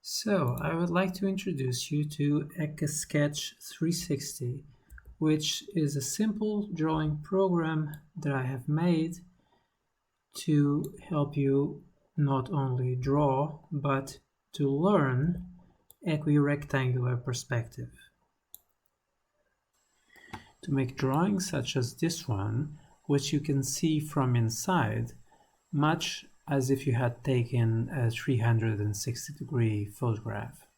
So, I would like to introduce you to Sketch 360, which is a simple drawing program that I have made to help you not only draw, but to learn equirectangular perspective. To make drawings such as this one, which you can see from inside, much as if you had taken a 360-degree photograph.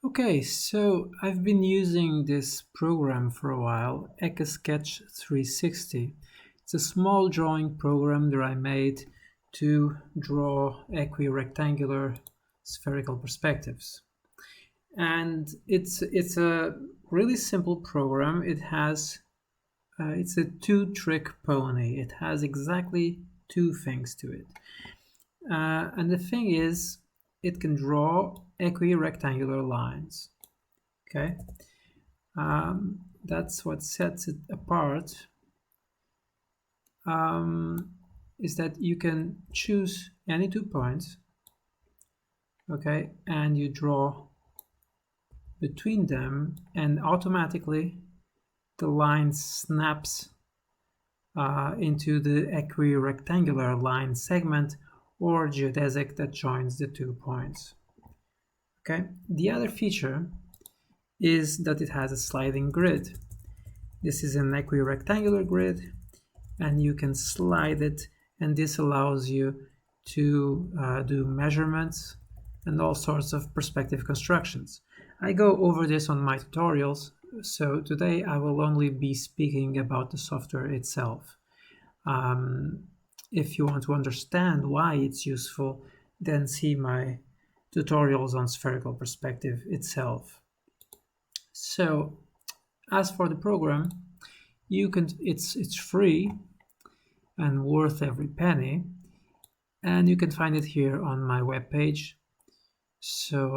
Okay, so I've been using this program for a while, Sketch 360. It's a small drawing program that I made to draw equirectangular spherical perspectives. And it's a really simple program. It's a two-trick pony. It has exactly two things to it. And the thing is, it can draw equirectangular lines. Okay, that's what sets it apart. Is that you can choose any 2 points, okay, and you draw between them, and automatically the line snaps into the equirectangular line segment or geodesic that joins the 2 points. Okay, the other feature is that it has a sliding grid. This is an equirectangular grid, and you can slide it, and this allows you to do measurements and all sorts of perspective constructions. I go over this on my tutorials, so today I will only be speaking about the software itself. If you want to understand why it's useful, then see my tutorials on spherical perspective itself. So, as for the program, it's free and worth every penny, and you can find it here on my webpage. So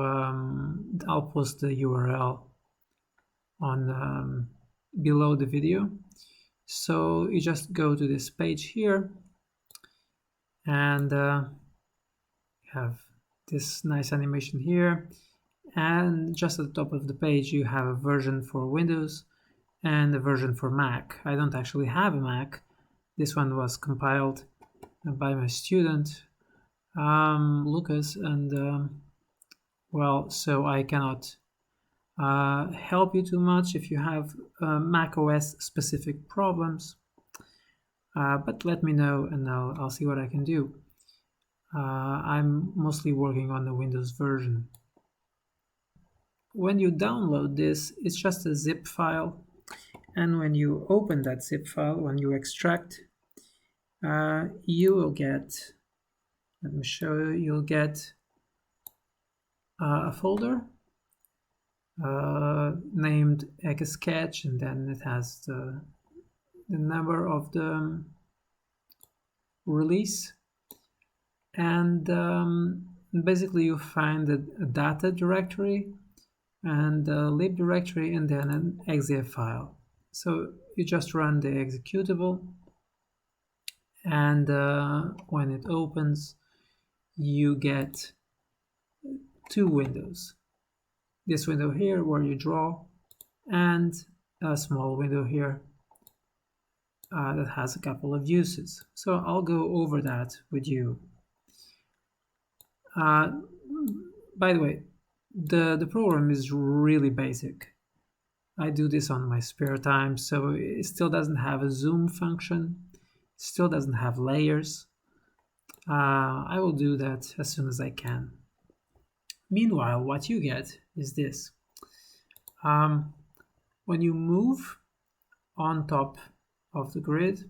I'll post the URL on below the video. So you just go to this page here and have this nice animation here, and just at the top of the page you have a version for Windows and a version for Mac. I don't actually have a Mac. This one was compiled by my student Lucas, and well, so I cannot help you too much if you have Mac OS specific problems, but let me know and I'll see what I can do. I'm mostly working on the Windows version. When you download this, it's just a zip file, and when you open that zip file, when you extract, you will get, let me show you, you'll get a folder named Sketch, and then it has the number of the release, and basically you find a data directory and a lib directory and then an exe file. So you just run the executable, and when it opens you get two windows. This window here where you draw, and a small window here that has a couple of uses. So I'll go over that with you. By the way, the program is really basic. I do this on my spare time, so it still doesn't have a zoom function, still doesn't have layers. I will do that as soon as I can. Meanwhile, what you get is this. When you move on top of the grid,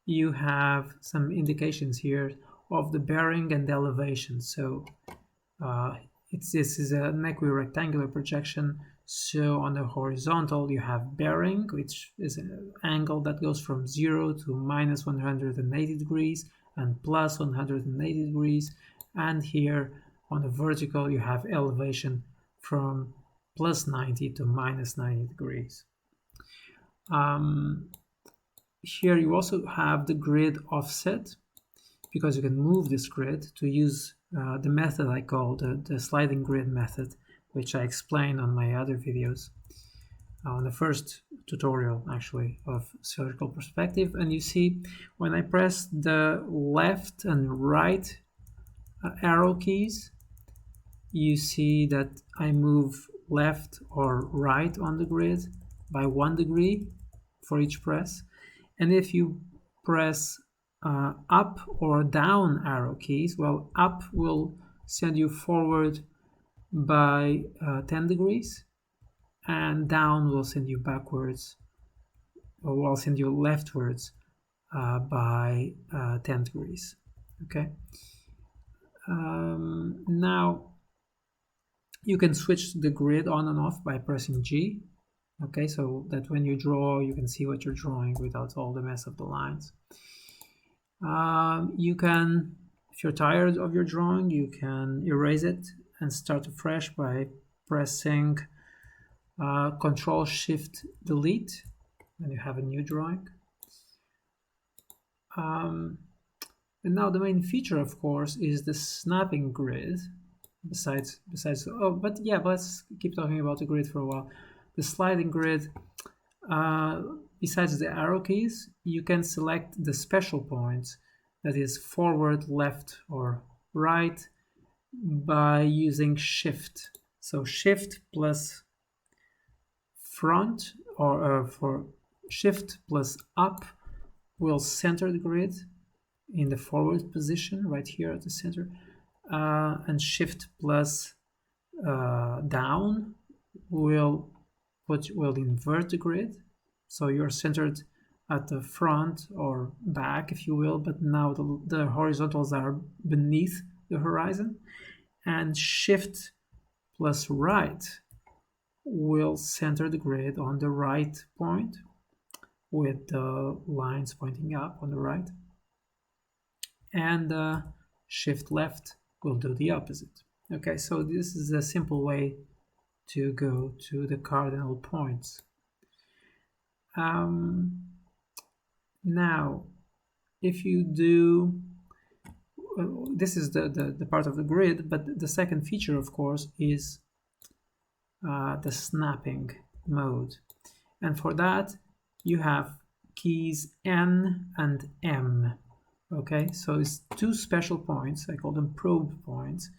you have some indications here of the bearing and elevation. So this is an equirectangular projection. So on the horizontal you have bearing, which is an angle that goes from 0 to minus 180 degrees and plus 180 degrees. And here on the vertical you have elevation from plus 90 to minus 90 degrees. Here you also have the grid offset, because you can move this grid to use the method I call the sliding grid method, which I explain on my other videos, on the first tutorial actually of spherical perspective. And you see when I press the left and right arrow keys, you see that I move left or right on the grid by 1 degree for each press. And if you press up or down arrow keys, well, up will send you forward by 10 degrees, and down will send you backwards, or will send you leftwards by 10 degrees. Okay. Now you can switch the grid on and off by pressing G. Okay, so that when you draw, you can see what you're drawing without all the mess of the lines. You can, if you're tired of your drawing, you can erase it and start afresh by pressing Control Shift Delete, and you have a new drawing. And now the main feature, of course, is the snapping grid. Besides, but let's keep talking about the grid for a while. The sliding grid, besides the arrow keys, you can select the special points, that is forward, left, or right, by using Shift. So Shift plus front, or for Shift plus up will center the grid in the forward position right here at the center, and Shift plus down will invert the grid, so you're centered at the front or back, if you will, but now the horizontals are beneath the horizon. And Shift plus right will center the grid on the right point, with the lines pointing up on the right, and Shift left will do the opposite. Okay, so this is a simple way to go to the cardinal points. Now, if you do, this is the part of the grid, but the second feature, of course, is the snapping mode. And for that, you have keys N and M. Okay, so it's two special points. I call them probe points.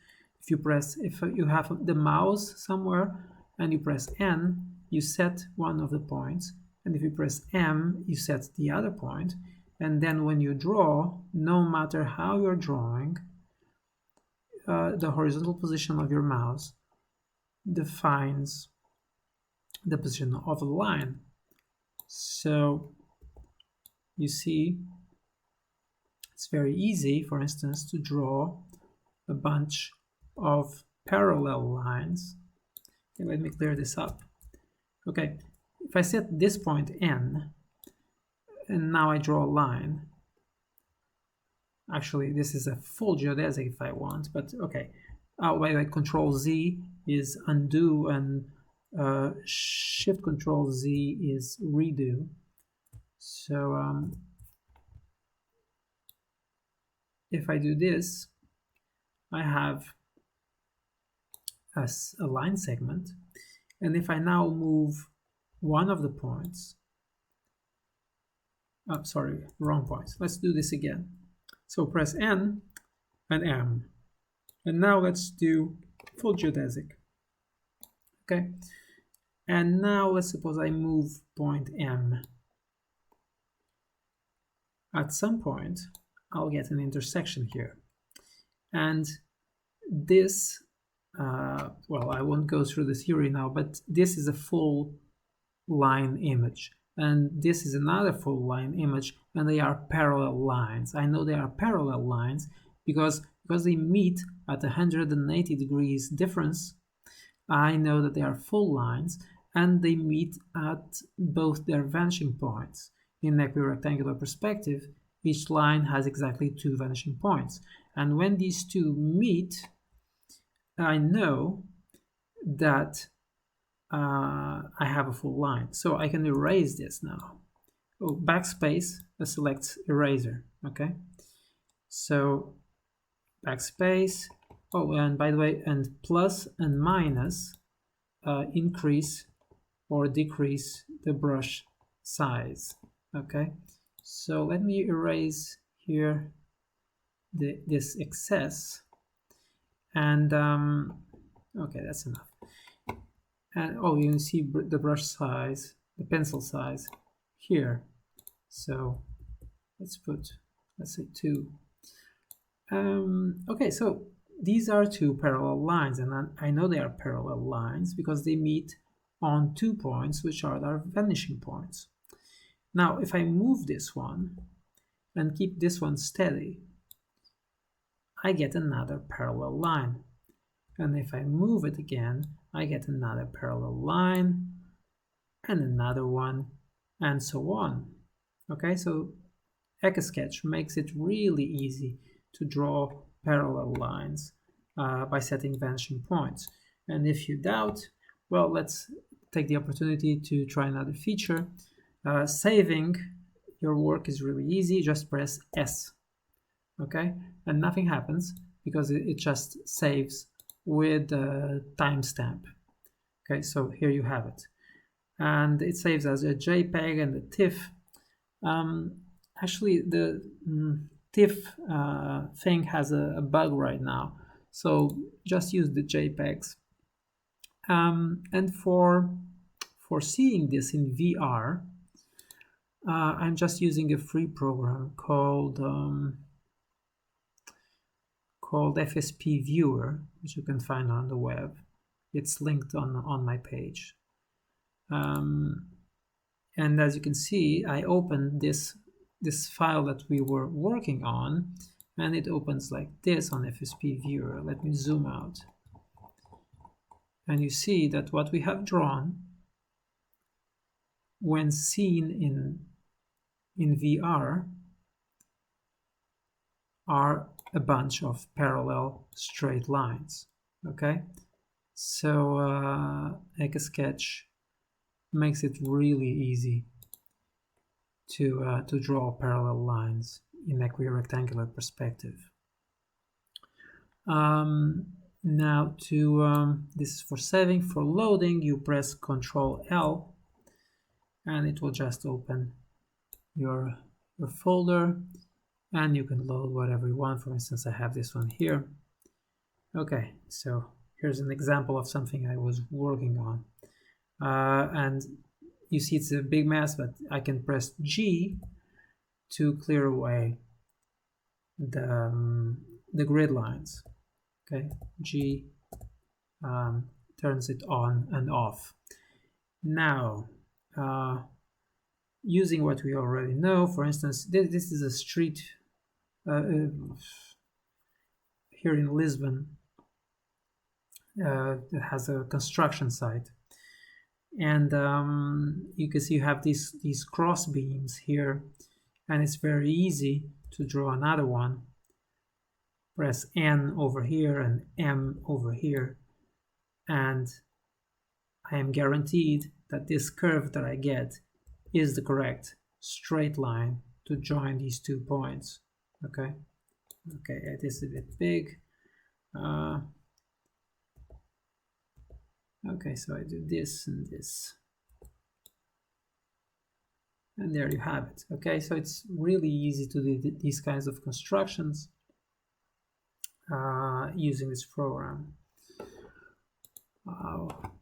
If you have the mouse somewhere and you press N, you set one of the points, and if you press M, you set the other point. And then when you draw, no matter how you're drawing, the horizontal position of your mouse defines the position of a line. So you see, it's very easy, for instance, to draw a bunch of parallel lines. Okay, let me clear this up. Okay, if I set this point N, and now I draw a line. Actually, this is a full geodesic if I want, but okay. By the way, Control Z is undo, and Shift Control Z is redo. So if I do this, I have a line segment, and if I now move one of the points, sorry, wrong points. Let's do this again. So press N and M, and now let's do full geodesic. Okay, and now let's suppose I move point M. At some point, I'll get an intersection here, and this, well, I won't go through the theory now, but this is a full line image, and this is another full line image, and they are parallel lines. I know they are parallel lines because they meet at 180 degrees difference. I know that they are full lines, and they meet at both their vanishing points. In equirectangular perspective, each line has exactly 2 vanishing points, and when these two meet, I know that I have a full line. So I can erase this now. Oh, backspace selects eraser. Okay, so backspace. Oh, and by the way, and plus and minus increase or decrease the brush size. Okay, so let me erase here this excess, and okay, that's enough. And oh, you can see the brush size, the pencil size here. So let's say 2. Okay, so these are two parallel lines, and I know they are parallel lines because they meet on 2 points, which are our vanishing points. Now, if I move this one and keep this one steady, I get another parallel line. And if I move it again, I get another parallel line and another one, and so on. Okay, so Etch makes it really easy to draw parallel lines by setting vanishing points. And if you doubt, well, let's take the opportunity to try another feature. Saving your work is really easy. Just press S, okay? And nothing happens because it just saves with a timestamp. Okay, so here you have it. And it saves as a JPEG and a TIFF. Actually, the TIFF thing has a bug right now, so just use the JPEGs. And for seeing this in VR, I'm just using a free program called FSP Viewer, which you can find on the web. It's linked on my page. And as you can see, I opened this file that we were working on, and it opens like this on FSP Viewer. Let me zoom out. And you see that what we have drawn, when seen in VR, are a bunch of parallel straight lines. Okay, so Etch makes it really easy to draw parallel lines in equirectangular perspective. Now this is for saving. For loading, you press Ctrl L, and it will just open your folder, and you can load whatever you want. For instance, I have this one here. Okay, so here's an example of something I was working on, and you see it's a big mess, but I can press G to clear away the grid lines. Okay, G turns it on and off. Now, using what we already know, for instance, this is a street here in Lisbon that has a construction site. And you can see you have these cross beams here, and it's very easy to draw another one. Press N over here and M over here, and I am guaranteed that this curve that I get is the correct straight line to join these 2 points. Okay, it is a bit big. Okay, so I do this and this, and there you have it. Okay, so it's really easy to do these kinds of constructions using this program.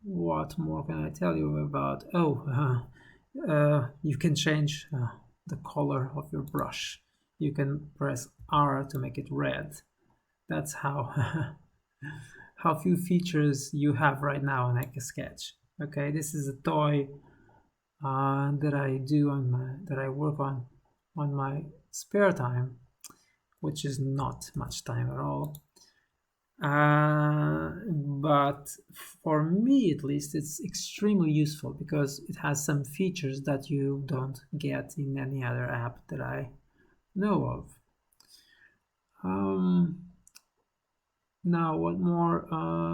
What more can I tell you about? You can change the color of your brush. You can press R to make it red. That's how how few features you have right now in Etch. Okay, this is a toy that I work on my spare time, which is not much time at all. But for me, at least, it's extremely useful because it has some features that you don't get in any other app that I know of. Now, what more?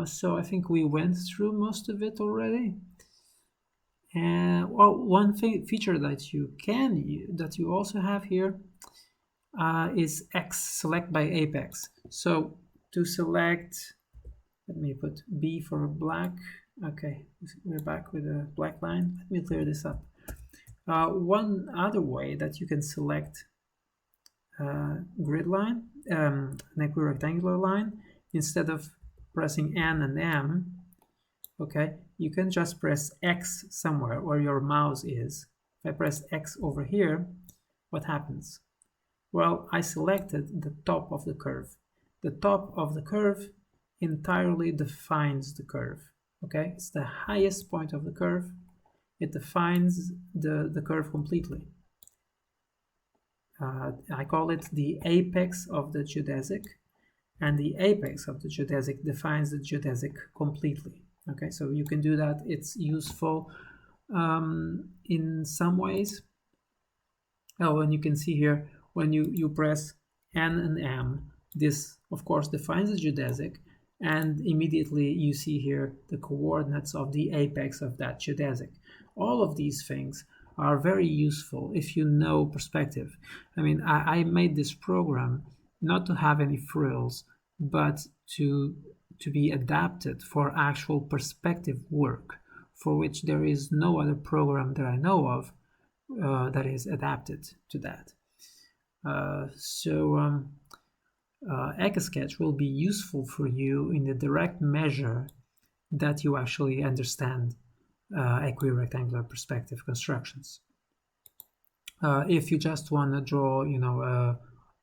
So I think we went through most of it already. And well, one feature that you also have here is X select by apex. So to select, let me put B for black. Okay, we're back with a black line. Let me clear this up. One other way that you can select grid line, an equirectangular line, instead of pressing N and M, okay, you can just press X somewhere where your mouse is. If I press X over here, what happens? Well, I selected the top of the curve. The top of the curve entirely defines the curve. Okay, it's the highest point of the curve. It defines the curve completely. I call it the apex of the geodesic, and the apex of the geodesic defines the geodesic completely. Okay, so you can do that. It's useful in some ways. Oh, and you can see here when you press N and M, this of course defines the geodesic, and immediately you see here the coordinates of the apex of that geodesic. All of these things are very useful if you know perspective. I mean, I made this program not to have any frills, but to be adapted for actual perspective work, for which there is no other program that I know of that is adapted to that. Etch will be useful for you in the direct measure that you actually understand equirectangular perspective constructions. If you just want to draw,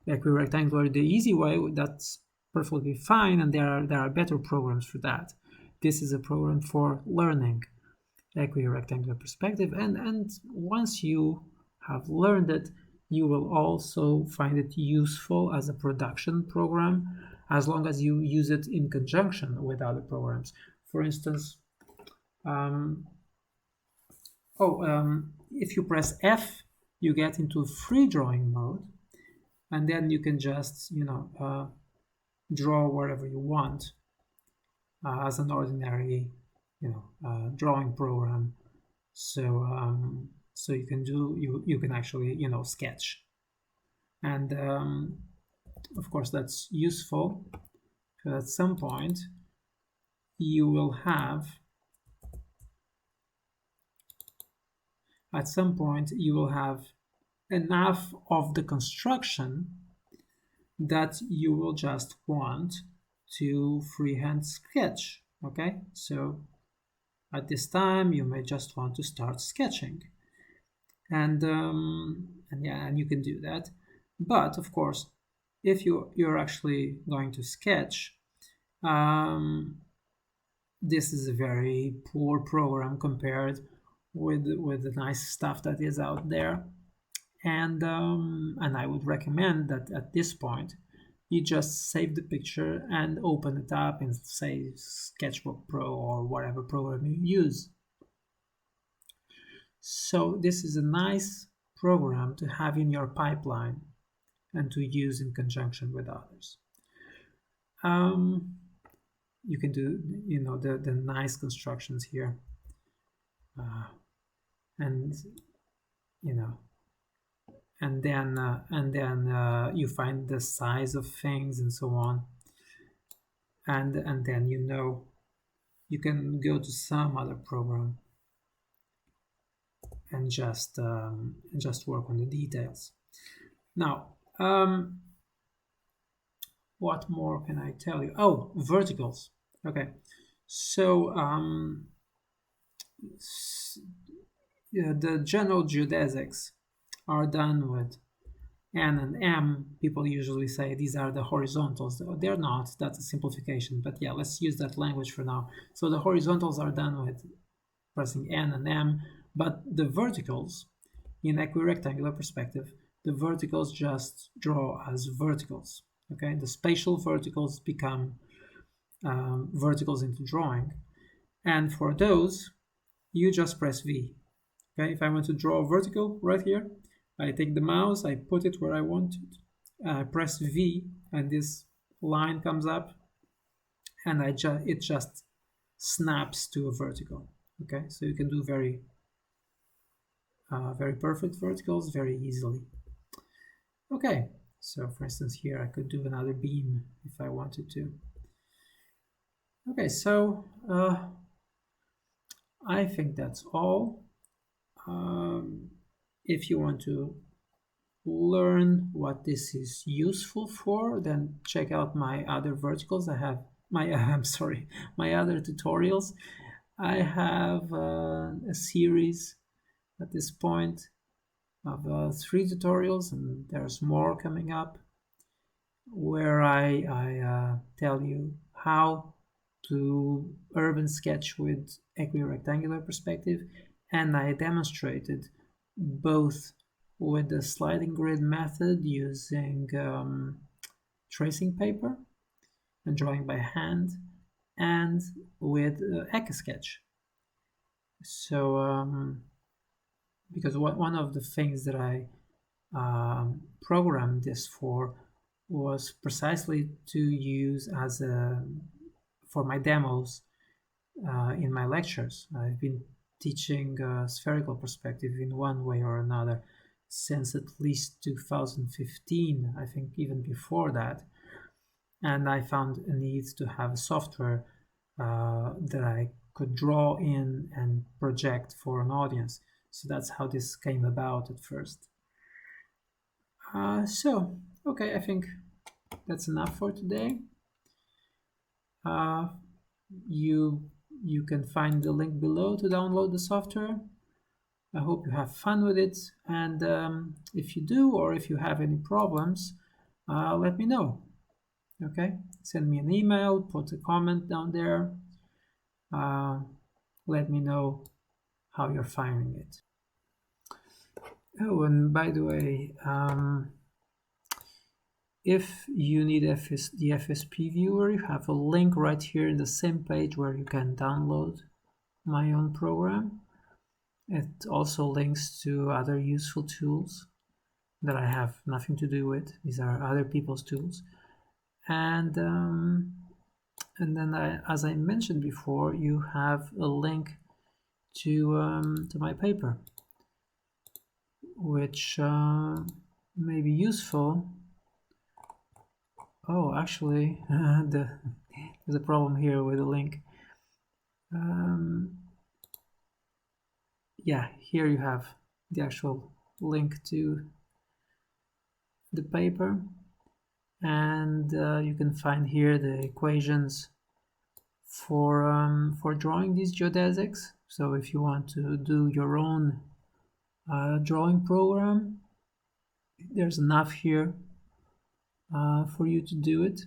equirectangular the easy way, that's perfectly fine, and there are better programs for that. This is a program for learning equirectangular perspective, and once you have learned it, you will also find it useful as a production program, as long as you use it in conjunction with other programs. For instance, if you press F, you get into free drawing mode, and then you can just draw wherever you want as an ordinary drawing program. So you can you can actually sketch, and of course that's useful, because at some point you will have enough of the construction that you will just want to freehand sketch. Okay, so at this time you may just want to start sketching, and you can do that. But of course, if you're actually going to sketch, this is a very poor program compared with the nice stuff that is out there, and I would recommend that at this point you just save the picture and open it up in, say, Sketchbook Pro or whatever program you use. So this is a nice program to have in your pipeline and to use in conjunction with others. You can do the nice constructions here, and then you find the size of things and so on, and then you can go to some other program and just work on the details. Now, what more can I tell you? Oh, verticals. Okay, so the general geodesics are done with N and M. People usually say these are the horizontals. They're not. That's a simplification. But yeah, let's use that language for now. So the horizontals are done with pressing N and M, but the verticals, in equirectangular perspective, the verticals just draw as verticals. Okay, the spatial verticals become verticals into drawing, and for those, you just press V. Okay, if I want to draw a vertical right here, I take the mouse, I put it where I want it, I press V, and this line comes up, and it just snaps to a vertical. Okay, so you can do very very perfect verticals very easily. Okay, so for instance here I could do another beam if I wanted to. Okay, so I think that's all. If you want to learn what this is useful for, then check out my other verticals. I have my I'm sorry, my other tutorials. I have a series at this point of 3 tutorials, and there's more coming up, where I tell you how to urban sketch with equirectangular perspective, and I demonstrated both with the sliding grid method using tracing paper and drawing by hand, and with Etch-a-Sketch. So because one of the things that I programmed this for was precisely to use as for my demos in my lectures. I've been teaching spherical perspective in one way or another since at least 2015, I think even before that. And I found a need to have a software that I could draw in and project for an audience. So that's how this came about at first. Okay, I think that's enough for today. You can find the link below to download the software. I hope you have fun with it, and if you do, or if you have any problems, let me know. Okay, send me an email, put a comment down there. Let me know how you're finding it. Oh, and by the way, if you need the FSP viewer, you have a link right here in the same page where you can download my own program. It also links to other useful tools that I have nothing to do with. These are other people's tools. And then as I mentioned before, you have a link to my paper, which may be useful. Oh, actually, there's a problem here with the link. Yeah, here you have the actual link to the paper, and you can find here the equations for drawing these geodesics. So if you want to do your own drawing program, there's enough here for you to do it,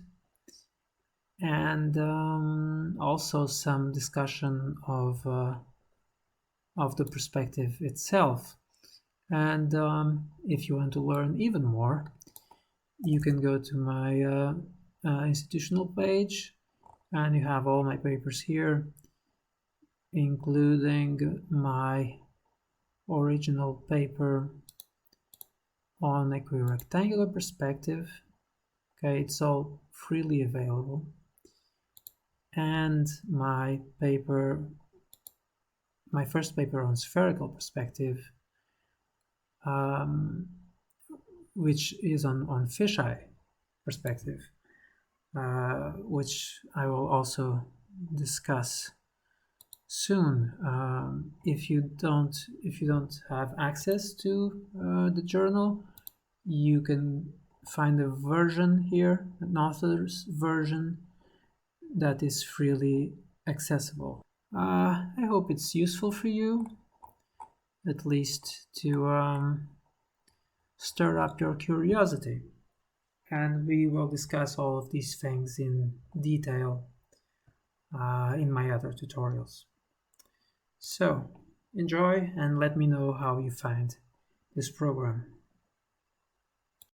and also some discussion of the perspective itself. And if you want to learn even more, you can go to my institutional page, and you have all my papers here, including my original paper on equirectangular perspective. Okay, it's all freely available. And my first paper on spherical perspective, which is on fisheye perspective, which I will also discuss soon. If you don't have access to the journal, you can find a version here, an author's version, that is freely accessible. I hope it's useful for you, at least to stir up your curiosity. And we will discuss all of these things in detail in my other tutorials. So, enjoy and let me know how you find this program.